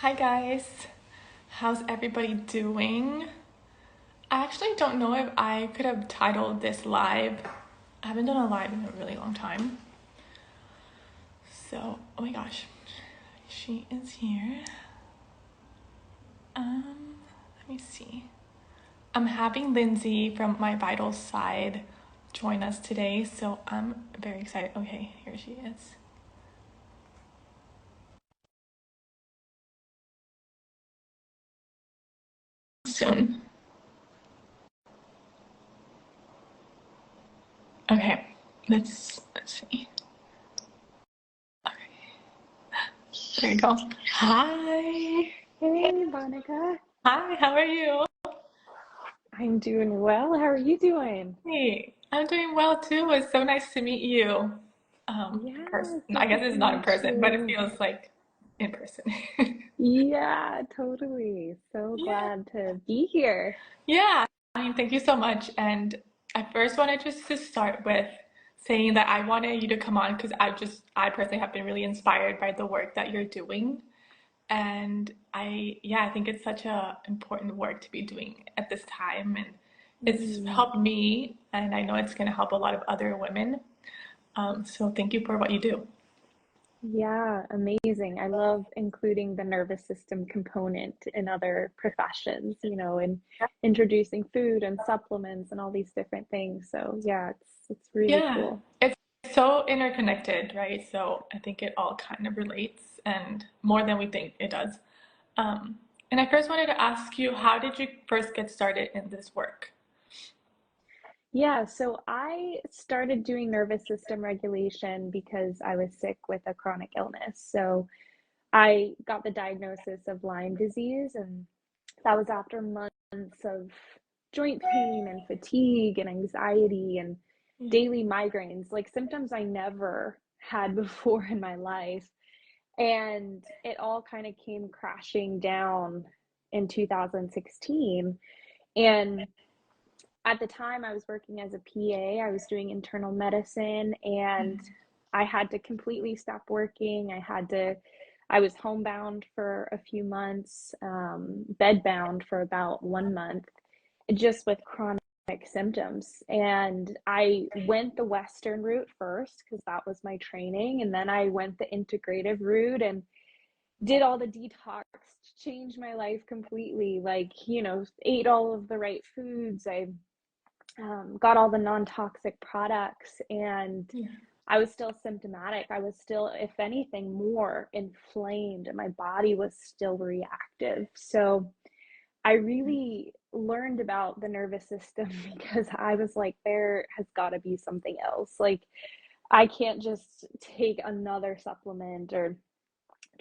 Hi guys, how's everybody doing? I actually don't know if I could have titled this live. I haven't done a live in a really long time. So, oh my gosh, she is here. Let me see. I'm having Lindsey from My Vital Side join us today, so I'm very excited. Okay, here she is. Soon. Okay, let's see. Okay, there you go. Hi. Hey, Monica. Hi, how are you? I'm doing well. How are you doing? Hey, I'm doing well too. It's so nice to meet you. In person. Yes, I it's guess nice it's to not in meet person, but it you. feels like in person. Yeah, totally. So Yeah. glad to be here. Yeah. I mean, thank you so much. And I first wanted just to start with saying that I wanted you to come on because I personally have been really inspired by the work that you're doing. And I think it's such a important work to be doing at this time. And it's Mm, helped me, and I know it's going to help a lot of other women. So thank you for what you do. yeah, amazing. I love including the nervous system component in other professions, and introducing food and supplements and all these different things. So yeah, it's really Yeah, cool. it's so interconnected, right? So I think it all kind of relates and more than we think it does. Um, and I first wanted to ask you, how did you first get started in this work? Yeah, so I started doing nervous system regulation because I was sick with a chronic illness. So I got the diagnosis of Lyme disease, and that was after months of joint pain and fatigue and anxiety and Yeah. daily migraines, like symptoms I never had before in my life. And it all kind of came crashing down in 2016. And at the time I was working as a PA, I was doing internal medicine, and I had to completely stop working. I was homebound for a few months, bedbound for about 1 month, just with chronic symptoms. And I went the Western route first because that was my training. And then I went the integrative route and did all the detox to change my life completely. Like, ate all of the right foods. I got all the non-toxic products, and Yeah. I was still symptomatic. I was still, if anything, more inflamed, and my body was still reactive. So I really learned about the nervous system because I was like, there has got to be something else. Like, I can't just take another supplement or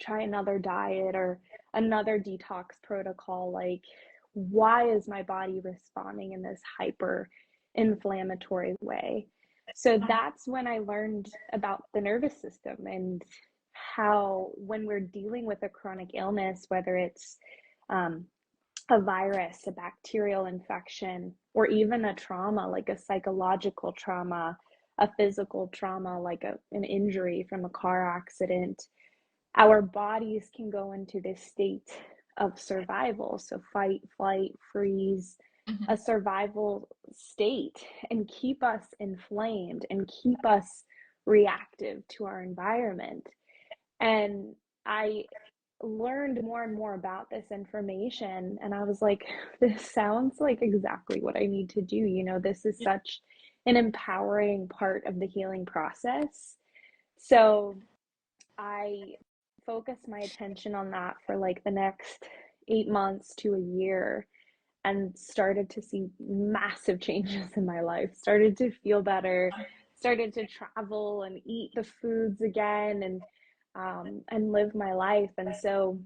try another diet or another detox protocol. Like, why is my body responding in this hyper inflammatory way? So that's when I learned about the nervous system and how, when we're dealing with a chronic illness, whether it's um, a virus, a bacterial infection, or even a trauma, like a psychological trauma, a physical trauma, like an injury from a car accident, our bodies can go into this state of survival. So fight, flight, freeze, a Mhm. survival state, and keep us inflamed and keep us reactive to our environment. And I learned more and more about this information, and I was like, this sounds like exactly what I need to do. This is Yeah. such an empowering part of the healing process. So I focused my attention on that for like the next 8 months to a year, and started to see massive changes in my life, started to feel better, started to travel and eat the foods again, and live my life. And so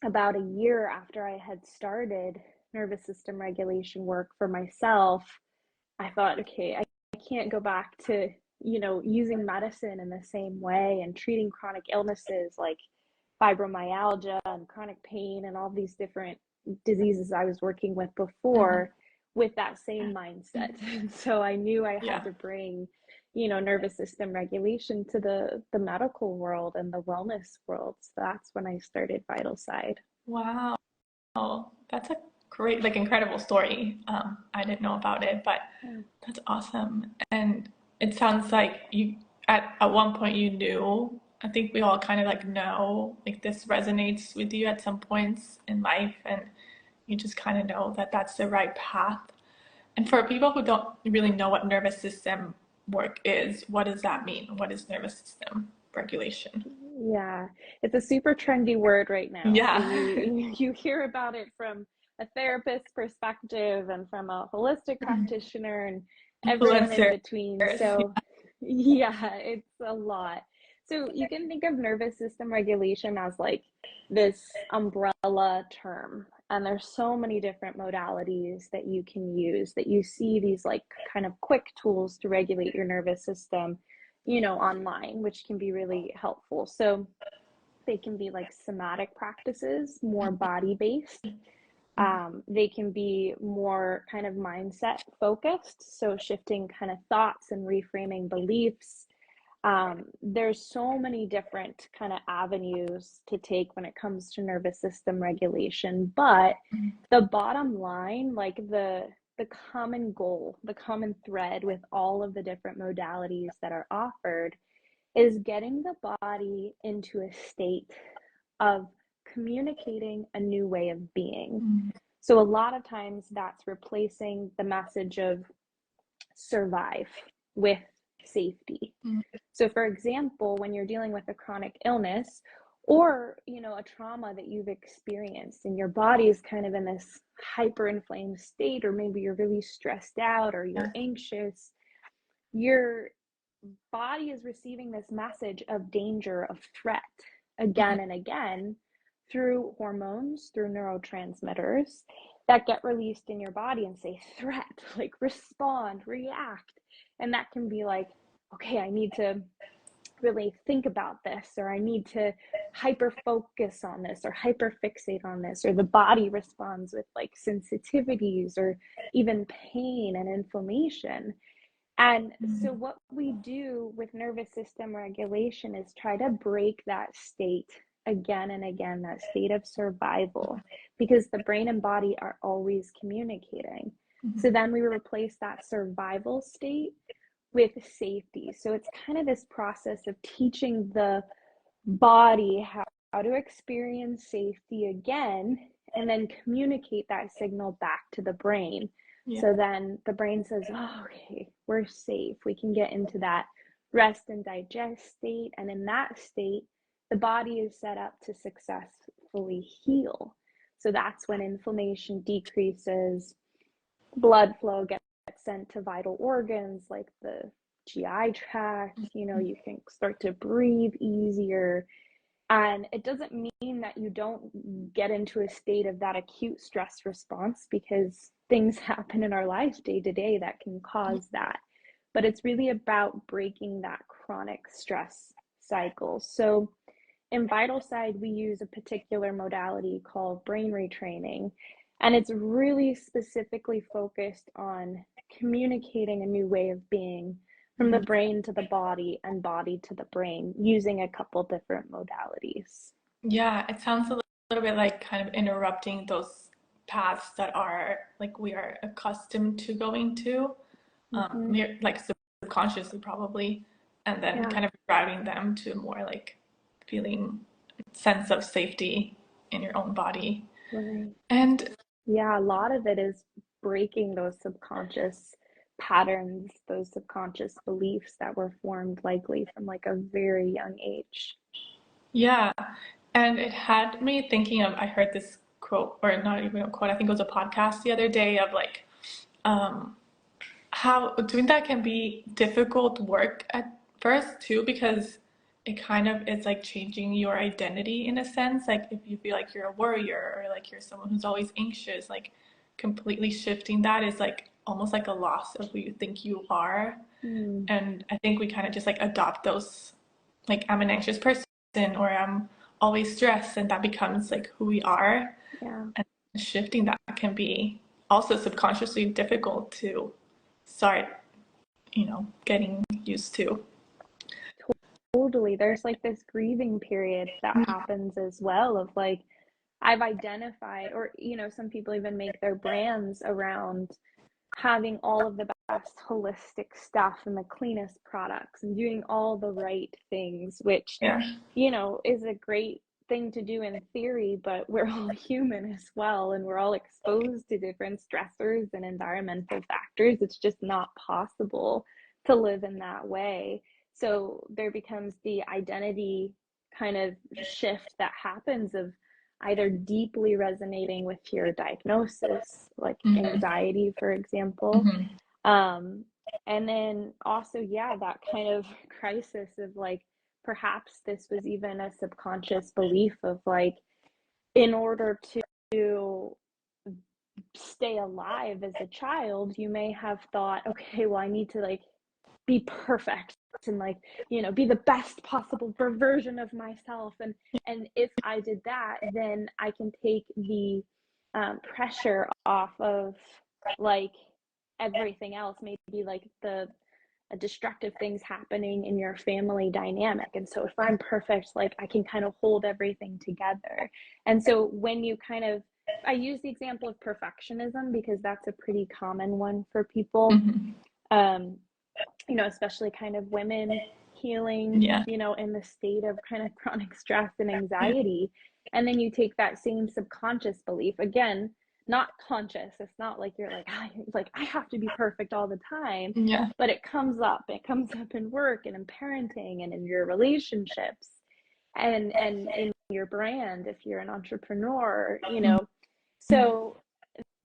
about a year after I had started nervous system regulation work for myself, I thought, okay, I can't go back to, using medicine in the same way and treating chronic illnesses like fibromyalgia and chronic pain and all these different diseases I was working with Mhm. before with that same mindset. So I knew I had Yeah. to bring, nervous system regulation to the medical world and the wellness world. So that's when I started Vital Side. Wow. That's a great, like, incredible story. I didn't know about it, but Yeah. that's awesome. And it sounds like you, at one point you knew, I think we all kind of like know, like this resonates with you at some points in life, and you just kind of know that that's the right path. And for people who don't really know what nervous system work is, what does that mean? What is nervous system regulation? Yeah, it's a super trendy word right now. So Yeah. you hear about it from a therapist perspective and from a holistic practitioner and everyone in Influencers. between. So yeah, it's a lot. So you can think of nervous system regulation as like this umbrella term. And there's so many different modalities that you can use, that you see these like kind of quick tools to regulate your nervous system, online, which can be really helpful. So they can be like somatic practices, more body based. They can be more kind of mindset focused, so shifting kind of thoughts and reframing beliefs. There's so many different kind of avenues to take when it comes to nervous system regulation, but the bottom line, like the common goal, the common thread with all of the different modalities that are offered is getting the body into a state of communicating a new way of being. So a lot of times that's replacing the message of survive with safety. So for example, when you're dealing with a chronic illness or, a trauma that you've experienced and your body is kind of in this hyperinflamed state, or maybe you're really stressed out or you're anxious, your body is receiving this message of danger, of threat again and again through hormones, through neurotransmitters that get released in your body and say threat, like respond, react. And that can be like, okay, I need to really think about this, or I need to hyper focus on this, or hyper fixate on this, or the body responds with like sensitivities or even pain and inflammation. And so what we do with nervous system regulation is try to break that state again and again, that state of survival, because the brain and body are always communicating. So then we replace that survival state with safety. So it's kind of this process of teaching the body how to experience safety again, and then communicate that signal back to the brain. Yeah. So then the brain says, oh, okay, we're safe. We can get into that rest and digest state. And in that state, the body is set up to successfully heal. So that's when inflammation decreases, blood flow gets sent to vital organs like the GI tract, you can start to breathe easier. And it doesn't mean that you don't get into a state of that acute stress response, because things happen in our lives day to day that can cause that. But it's really about breaking that chronic stress cycle. So in Vital Side, we use a particular modality called brain retraining. And it's really specifically focused on communicating a new way of being from the brain to the body and body to the brain, using a couple different modalities. Yeah, it sounds a little bit like kind of interrupting those paths that are like we are accustomed to going to, like subconsciously probably, and then kind of driving them to a more like feeling sense of safety in your own body. Right. And Yeah, a lot of it is breaking those subconscious patterns, those subconscious beliefs that were formed likely from like a very young age. yeah, and it had me thinking of, I heard this quote, or not even a quote, I think it was a podcast the other day of like, um, how doing that can be difficult work at first too, because it kind of is like changing your identity in a sense. Like if you feel like you're a worrier or like you're someone who's always anxious, like completely shifting that is like almost like a loss of who you think you are. And I think we kind of just like adopt those, like I'm an anxious person or I'm always stressed, and that becomes like who we are. Yeah. And shifting that can be also subconsciously difficult to start getting used to. Totally. There's like this grieving period that happens as well of like, I've identified, or, some people even make their brands around having all of the best holistic stuff and the cleanest products and doing all the right things, which, Yeah. is a great thing to do in theory, but we're all human as well. And we're all exposed to different stressors and environmental factors. It's just not possible to live in that way. So there becomes the identity kind of shift that happens of either deeply resonating with your diagnosis, like anxiety, for example. Mm-hmm. Um, and then also, yeah, that kind of crisis of like, perhaps this was even a subconscious belief of like, in order to stay alive as a child, you may have thought, okay, well, I need to like be perfect and like, be the best possible version of myself. And if I did that, then I can take the pressure off of like everything else, maybe like the destructive things happening in your family dynamic. And so if I'm perfect, like I can kind of hold everything together. And so when you kind of, I use the example of perfectionism because that's a pretty common one for people. Mm-hmm. Especially kind of women healing, Yeah. in the state of kind of chronic stress and anxiety. And then you take that same subconscious belief, again, not conscious. It's not like you're like I have to be perfect all the time, Yeah. but it comes up. It comes up in work and in parenting and in your relationships and in your brand if you're an entrepreneur, So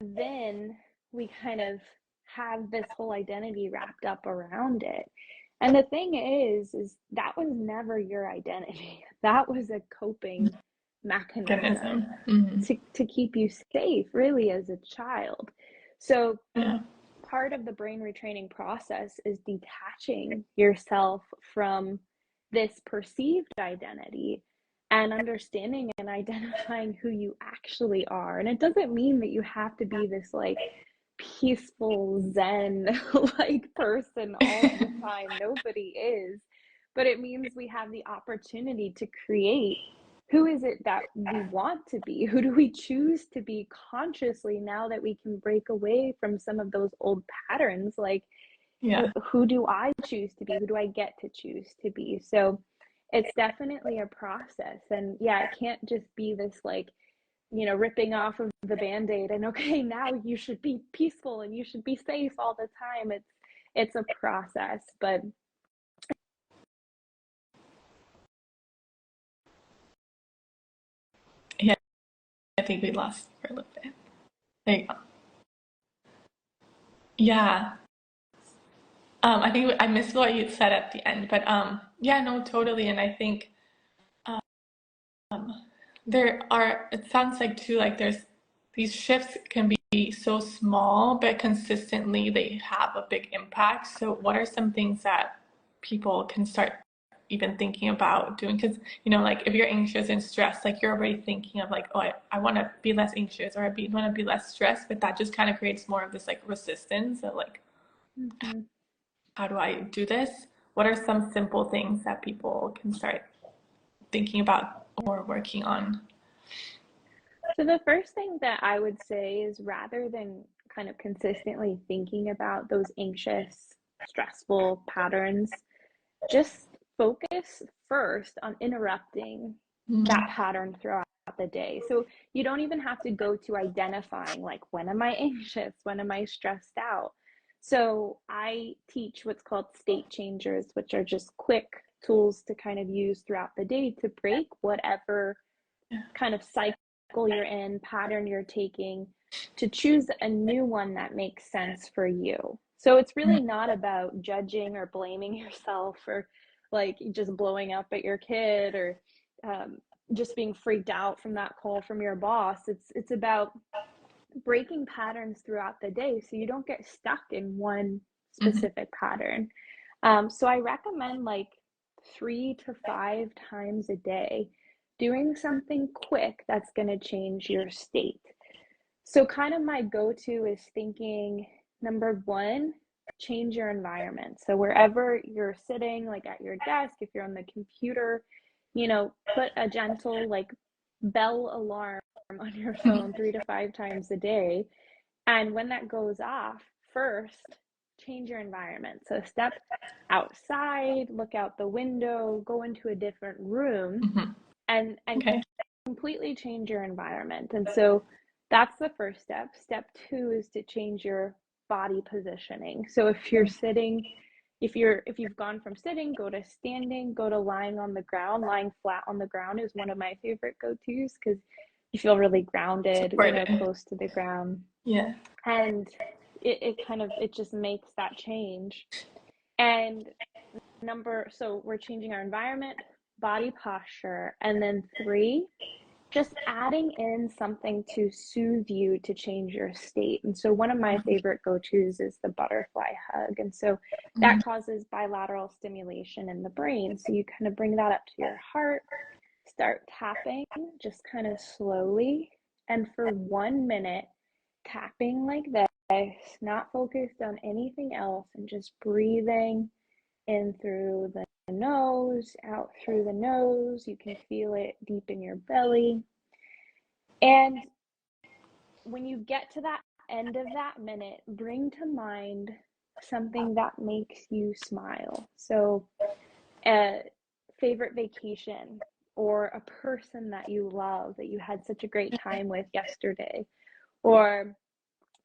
then we kind of have this whole identity wrapped up around it. And the thing is that was never your identity. That was a coping mechanism Mm-hmm. to keep you safe, really, as a child. So Yeah. part of the brain retraining process is detaching yourself from this perceived identity and understanding and identifying who you actually are. And it doesn't mean that you have to be this like peaceful zen like person all the time. Nobody is. But it means we have the opportunity to create who is it that we want to be? Who do we choose to be consciously now that we can break away from some of those old patterns? Like, Yeah. who do I choose to be? Who do I get to choose to be? So it's definitely a process. And yeah, it can't just be this like, ripping off of the band-aid and okay, now you should be peaceful and you should be safe all the time. It's a process, but Yeah. I think we lost you for a little bit. There you go. Yeah. I think I missed what you said at the end, but yeah, no, totally. And I think there are, it sounds like too, like there's these shifts can be so small, but consistently they have a big impact. So, what are some things that people can start even thinking about doing? Because, like if you're anxious and stressed, like you're already thinking of like, oh, I want to be less anxious or want to be less stressed, but that just kind of creates more of this like resistance of like, mm-hmm. how do I do this? What are some simple things that people can start thinking about or working on? So the first thing that I would say is rather than kind of consistently thinking about those anxious, stressful patterns, just focus first on interrupting that Mm-hmm. pattern throughout the day. So you don't even have to go to identifying like, when am I anxious? When am I stressed out? So I teach what's called state changers, which are just quick tools to kind of use throughout the day to break whatever Yeah. kind of cycle you're in, pattern you're taking, to choose a new one that makes sense for you. So it's really not about judging or blaming yourself or like just blowing up at your kid or um, just being freaked out from that call from your boss. It's about breaking patterns throughout the day so you don't get stuck in one Mm-hmm. specific pattern. So I recommend like 3 to 5 times a day doing something quick that's going to change your state. So kind of my go-to is thinking, number one, change your environment. So wherever you're sitting, like at your desk, if you're on the computer, put a gentle like bell alarm on your phone 3 to 5 times a day. And when that goes off, first, change your environment. So step outside, look out the window, go into a different room, Mm-hmm. and Okay. completely change your environment. And so that's the first step. Step two is to change your body positioning. So if you're sitting, if you've gone from sitting, go to standing, go to lying on the ground. Lying flat on the ground is one of my favorite go-tos because you feel really grounded, Supported. close to the ground. Yeah. And it just makes that change. And so we're changing our environment, body posture, and then 3, just adding in something to soothe you to change your state. And so one of my favorite go-tos is the butterfly hug. And so Mm-hmm. that causes bilateral stimulation in the brain. So you kind of bring that up to your heart, start tapping just kind of slowly. And for 1 minute, tapping like this, not focused on anything else, and just breathing in through the nose, out through the nose. You can feel it deep in your belly. And when you get to that end of that minute, bring to mind something that makes you smile. So, a favorite vacation, or a person that you love that you had such a great time with yesterday, or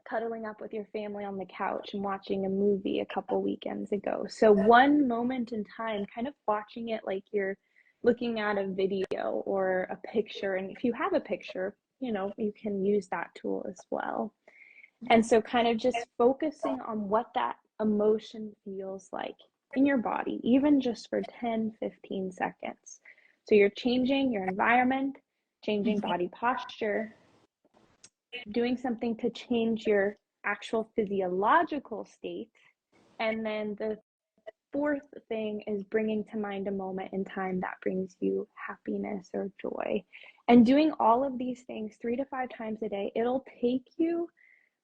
cuddling up with your family on the couch and watching a movie a couple weekends ago. So one moment in time, kind of watching it like you're looking at a video or a picture. And if you have a picture, you can use that tool as well. And so kind of just focusing on what that emotion feels like in your body, even just for 10-15 seconds. So you're changing your environment, changing body posture, doing something to change your actual physiological state. And then the fourth thing is bringing to mind a moment in time that brings you happiness or joy. And doing all of these things 3 to 5 times a day, it'll take you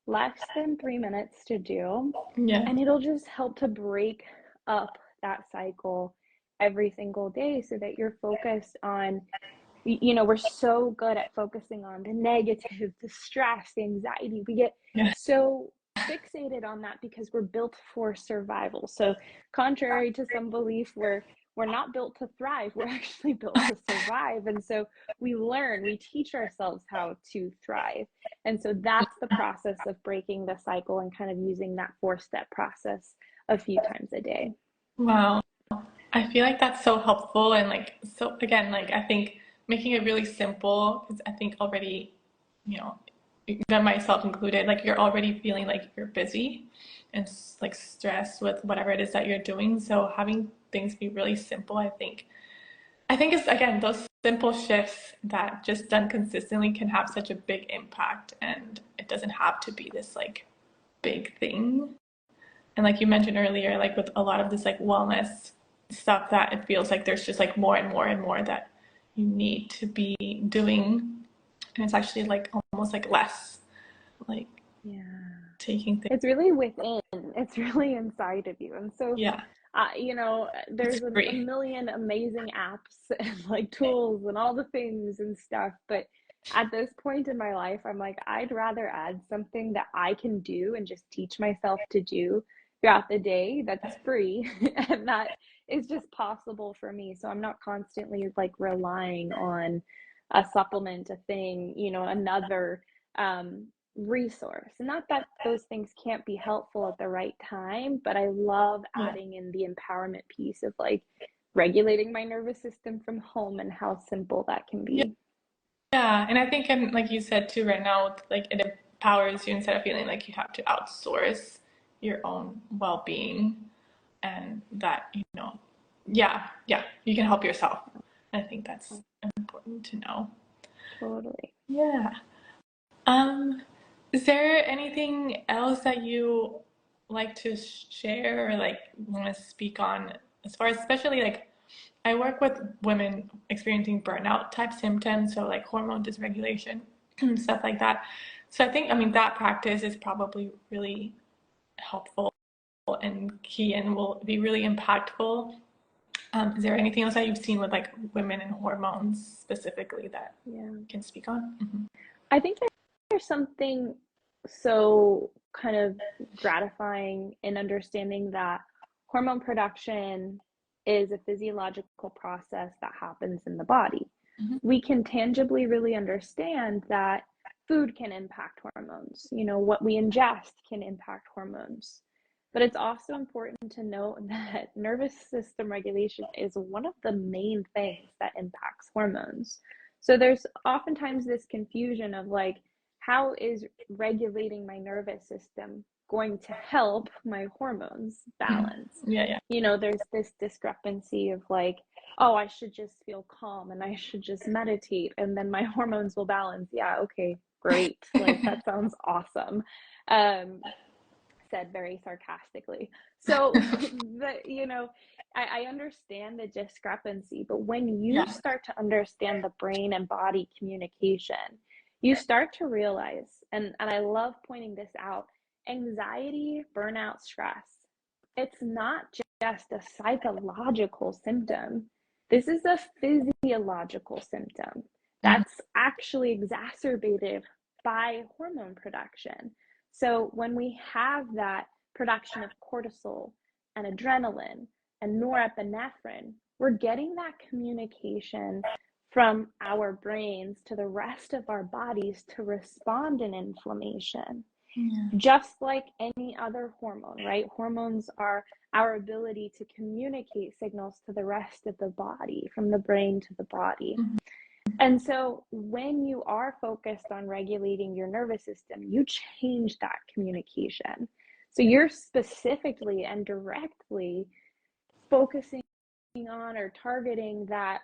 less than 3 minutes to do. Yeah. And it'll just help to break up that cycle every single day so that you're focused on, we're so good at focusing on the negative, the stress, the anxiety. We get Yeah. so fixated on that because we're built for survival. So contrary to some belief, we're not built to thrive. We're actually built to survive. And so we teach ourselves how to thrive. And so that's the process of breaking the cycle and kind of using that 4-step process a few times a day. Wow. I feel like that's so helpful and like so again, like I think making it really simple because I think already, you know, even myself included, like you're already feeling like you're busy and like stressed with whatever it is that you're doing. So having things be really simple, I think it's again those simple shifts that just done consistently can have such a big impact and it doesn't have to be this like big thing. And like you mentioned earlier, like with a lot of this like wellness stuff that it feels like there's just like more and more and more that you need to be doing. And it's actually like almost like less like Yeah. taking things. It's really within, it's really inside of you. And so, Yeah, it's there's a free. million amazing apps and like tools and all the things and stuff. But at this point in my life, I'm like, I'd rather add something that I can do and just teach myself to do throughout the day that's free and that is just possible for me. So I'm not constantly like relying on a supplement, a thing, another resource. And not that those things can't be helpful at the right time, but I love Yeah. adding in the empowerment piece of like regulating my nervous system from home and how simple that can Yeah. be. Yeah. And I think, and like you said too, right now, like it empowers you instead of feeling like you have to outsource your own well-being and that, yeah, you can help yourself. I think that's important to know. Totally. Yeah. Um, is there anything else that you like to share or like want to speak on as far as especially like I work with women experiencing burnout type symptoms, so like hormone dysregulation and stuff like that. So I think, I mean, that practice is probably really helpful and key and will be really impactful. Is there anything else that you've seen with like women and hormones specifically that Yeah. you can speak on? Mm-hmm. I think there's something so kind of gratifying in understanding that hormone production is a physiological process that happens in the body. Mm-hmm. We can tangibly really understand that food can impact hormones. You know, what we ingest can impact hormones. But it's also important to note that nervous system regulation is one of the main things that impacts hormones. So there's oftentimes this confusion of like, how is regulating my nervous system going to help my hormones balance? Yeah, yeah. You know, there's this discrepancy of like, oh, I should just feel calm and I should just meditate and then my hormones will balance. Yeah, okay, great. Like that sounds awesome. Said very sarcastically. So, you know, I understand the discrepancy, but when you Yeah. start to understand the brain and body communication, you start to realize, and I love pointing this out, anxiety, burnout, stress, it's not just a psychological symptom. This is a physiological symptom Mm-hmm. that's actually exacerbated by hormone production. So when we have that production of cortisol and adrenaline and norepinephrine, we're getting that communication from our brains to the rest of our bodies to respond in inflammation. Yeah. Just like any other hormone, right? Hormones are our ability to communicate signals to the rest of the body, from the brain to the body. Mm-hmm. And so when you are focused on regulating your nervous system, you change that communication. So you're specifically and directly focusing on or targeting that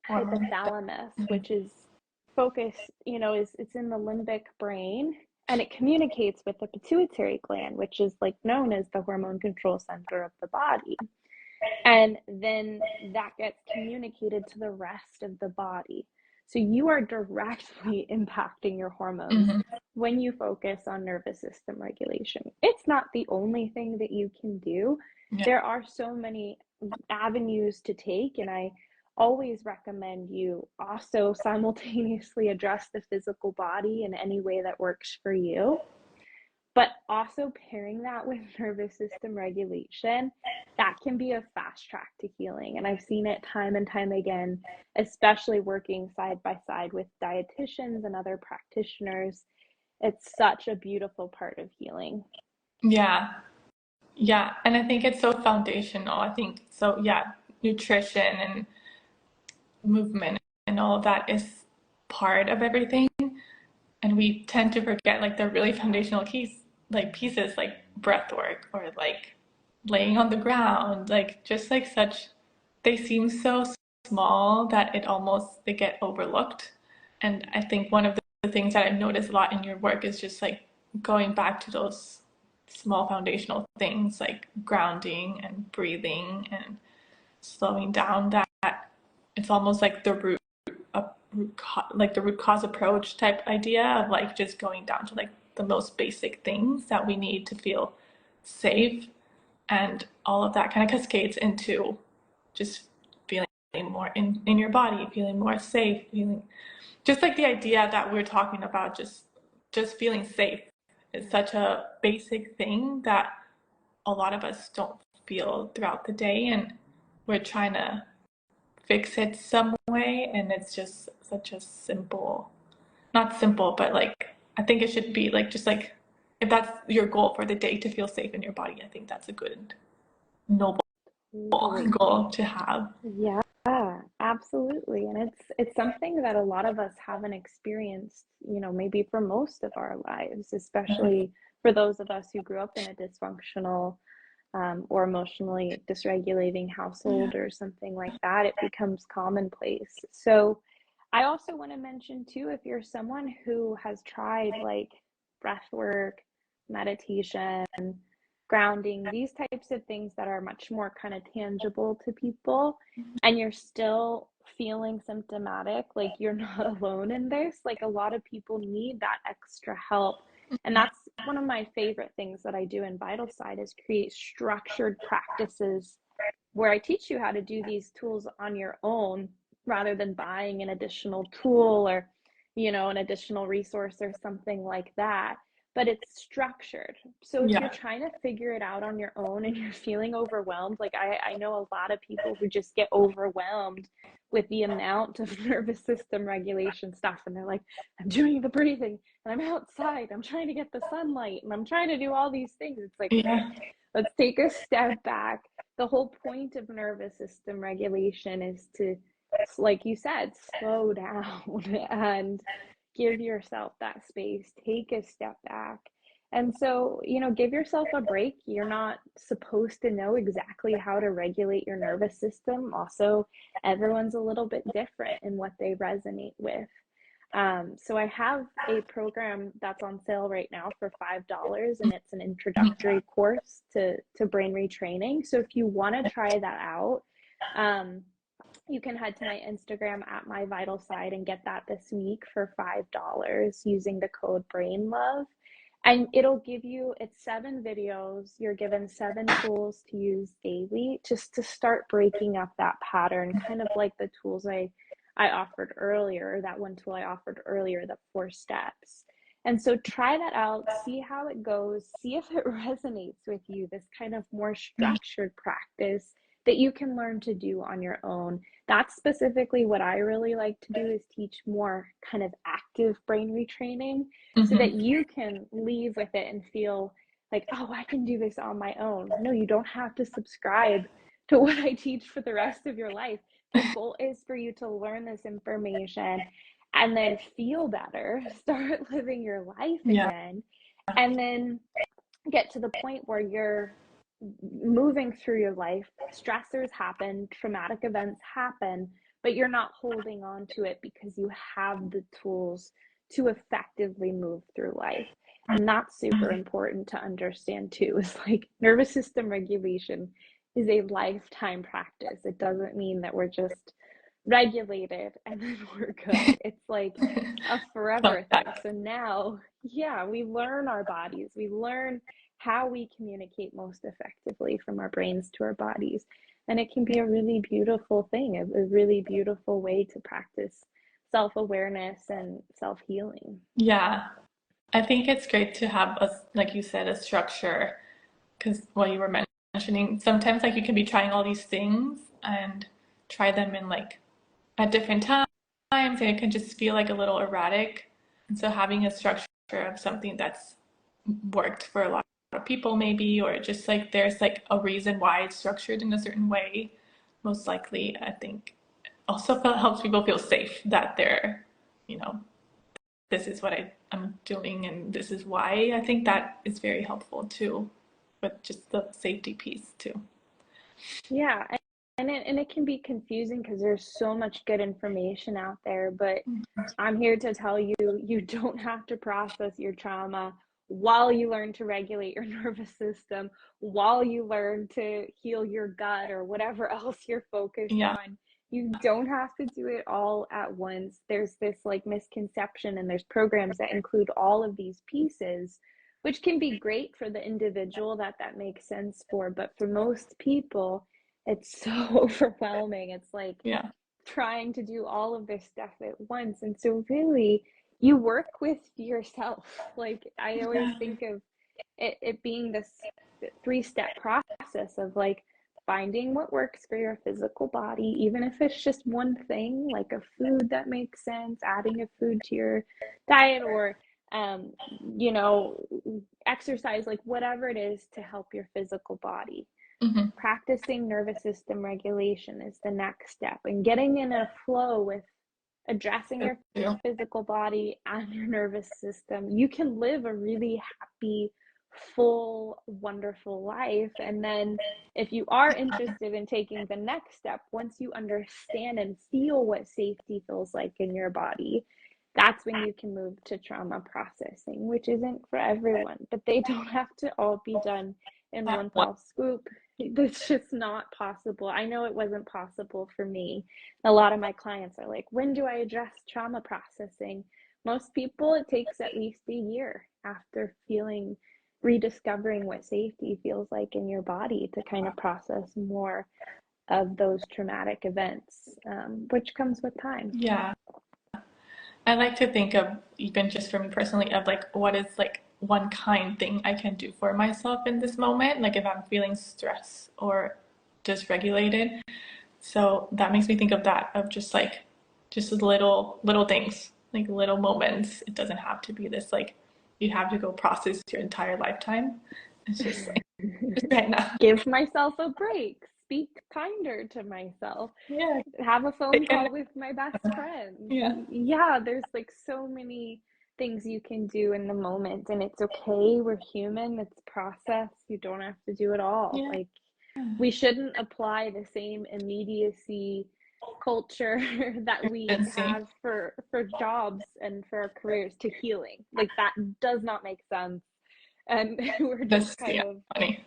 Hormone. hypothalamus, Mm-hmm. which is focus, you know, is it's in the limbic brain and it communicates with the pituitary gland, which is like known as the hormone control center of the body. And then that gets communicated to the rest of the body. So you are directly impacting your hormones Mm-hmm. when you focus on nervous system regulation. It's not the only thing that you can do. Yeah. There are so many avenues to take, and I always recommend you also simultaneously address the physical body in any way that works for you, but also pairing that with nervous system regulation, that can be a fast track to healing. And I've seen it time and time again, especially working side by side with dietitians and other practitioners. It's such a beautiful part of healing. Yeah. Yeah. And I think it's so foundational. I think so, yeah, nutrition and movement and all of that is part of everything. And we tend to forget like the really foundational keys, like pieces like breath work or like laying on the ground, like just like such, they seem so small that it almost they get overlooked. And I think one of the things that I've noticed a lot in your work is just like going back to those small foundational things like grounding and breathing and slowing down, that it's almost like the like the root cause approach type idea of like just going down to like the most basic things that we need to feel safe, and all of that kind of cascades into just feeling more in your body, feeling more safe, feeling just like the idea that we're talking about, just feeling safe is such a basic thing that a lot of us don't feel throughout the day, and we're trying to fix it some way, and it's just such a simple, not simple, but like I think it should be like just like if that's your goal for the day to feel safe in your body, I think that's a good noble Totally. goal to have. Yeah, absolutely. And it's something that a lot of us haven't experienced, you know, maybe for most of our lives, especially for those of us who grew up in a dysfunctional or emotionally dysregulating household or something like that. It becomes commonplace. So I also want to mention too, if you're someone who has tried like breath work, meditation, grounding, these types of things that are much more kind of tangible to people, and you're still feeling symptomatic, like you're not alone in this. Like a lot of people need that extra help And that's one of my favorite things that I do in Vital Side is create structured practices where I teach you how to do these tools on your own rather than buying an additional tool or, an additional resource or something like that. But it's structured. So if you're Yeah. trying to figure it out on your own and you're feeling overwhelmed, like I know a lot of people who just get overwhelmed with the amount of nervous system regulation stuff. And they're like, I'm doing the breathing and I'm outside, I'm trying to get the sunlight and I'm trying to do all these things. It's like, okay, Yeah. let's take a step back. The whole point of nervous system regulation is to, like you said, slow down and give yourself that space, take a step back. And so, give yourself a break. You're not supposed to know exactly how to regulate your nervous system. Also, everyone's a little bit different in what they resonate with. So I have a program that's on sale right now for $5, and it's an introductory course to brain retraining. So if you want to try that out, um, you can head to my Instagram at my vital side and get that this week for $5 using the code BRAINLOVE. And it'll give you, it's 7 videos. You're given 7 tools to use daily just to start breaking up that pattern, kind of like the tools I offered earlier, that one tool I offered earlier, the 4 steps. And so try that out, see how it goes, see if it resonates with you, this kind of more structured practice that you can learn to do on your own. That's specifically what I really like to do, is teach more kind of active brain retraining so that Hmm. you can leave with it and feel like, oh, I can do this on my own. No, you don't have to subscribe to what I teach for the rest of your life. The goal is for you to learn this information and then feel better, start living your life Yeah. again, and then get to the point where you're moving through your life. Stressors happen, traumatic events happen, but you're not holding on to it because you have the tools to effectively move through life. And that's super important to understand too. Is like nervous system regulation is a lifetime practice. It doesn't mean that we're just regulated and then we're good. It's like a Come forever thing. back. So now, yeah, we learn our bodies. We learn how we communicate most effectively from our brains to our bodies. And it can be a really beautiful thing, a really beautiful way to practice self awareness and self healing. Yeah. I think it's great to have a, like you said, a structure, because what you were mentioning, sometimes like you can be trying all these things and try them in like at different times, and it can just feel like a little erratic. And so having a structure of something that's worked for a lot of people maybe, or just like there's like a reason why it's structured in a certain way, most likely, I think also helps people feel safe that they're, you know, this is what I'm doing and this is why. I think that is very helpful too, with just the safety piece too. Yeah, and it can be confusing because there's so much good information out there, but I'm here to tell you, you don't have to process your trauma while you learn to regulate your nervous system, while you learn to heal your gut or whatever else you're focused Yeah. on. You don't have to do it all at once. There's this like misconception, and there's programs that include all of these pieces, which can be great for the individual that makes sense for. But for most people, it's so overwhelming. It's like Yeah. trying to do all of this stuff at once. And so, really, you work with yourself. Like, I always Yeah. think of it being this 3-step process of like finding what works for your physical body, even if it's just one thing, like a food that makes sense, adding a food to your diet, or, um, you know, exercise, like whatever it is to help your physical body. Hmm. Practicing nervous system regulation is the next step, and getting in a flow with addressing your physical body and your nervous system. You can live a really happy, full, wonderful life. And then if you are interested in taking the next step, once you understand and feel what safety feels like in your body, that's when you can move to trauma processing, which isn't for everyone, but they don't have to all be done in one fell swoop. It's just not possible. I know it wasn't possible for me. A lot of my clients are like, when do I address trauma processing? Most people, it takes at least a year after rediscovering what safety feels like in your body to kind of process more of those traumatic events, which comes with time. Yeah. I like to think of, even just for me personally, of like what is like one kind thing I can do for myself in this moment, like if I'm feeling stressed or dysregulated. So that makes me think of that, of just little things, like little moments. It doesn't have to be this like you have to go process your entire lifetime. It's just like just right now. Give myself a break, speak kinder to myself, Yeah. have a phone And call with my best friend. yeah. Yeah, there's like so many things you can do in the moment, and it's okay. We're human, it's process. You don't have to do it all. Yeah. Like, we shouldn't apply the same immediacy culture that we Lindsey. have for jobs and for our careers to healing. Like, that does not make sense. And we're just That's kind yeah, of, funny.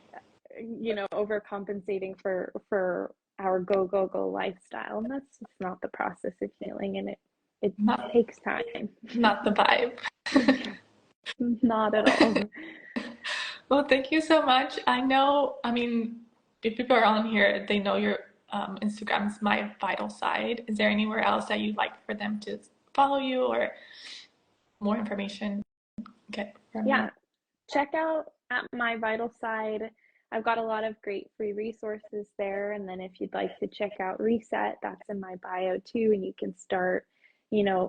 overcompensating for our go lifestyle, and that's just not the process of healing, and it Not takes time. not the vibe. Not at all. Well, thank you so much. I know, I mean, if people are on here, they know your Instagram's My Vital Side. Is there anywhere else that you'd like for them to follow you or more information get from you? Yeah, check out at My Vital Side. I've got a lot of great free resources there. And then if you'd like to check out Reset, that's in my bio too. And you can start,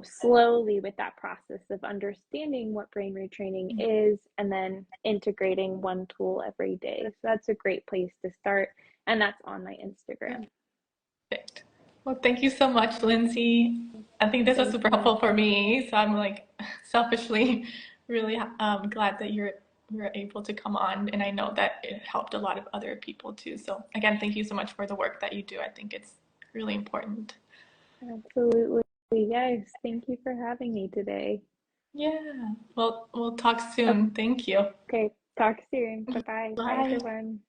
slowly with that process of understanding what brain retraining is and then integrating one tool every day. So that's a great place to start. And that's on my Instagram. Perfect. Well, thank you so much, Lindsay. I think this was Thank super you. helpful for me. So I'm like selfishly really glad that you're able to come on, and I know that it helped a lot of other people too. So again, thank you so much for the work that you do. I think it's really important. Absolutely. Yes. Thank you for having me today. Yeah. Well, we'll talk Okay. soon. Thank you. Okay, talk soon. Bye bye. Bye, Bye. everyone.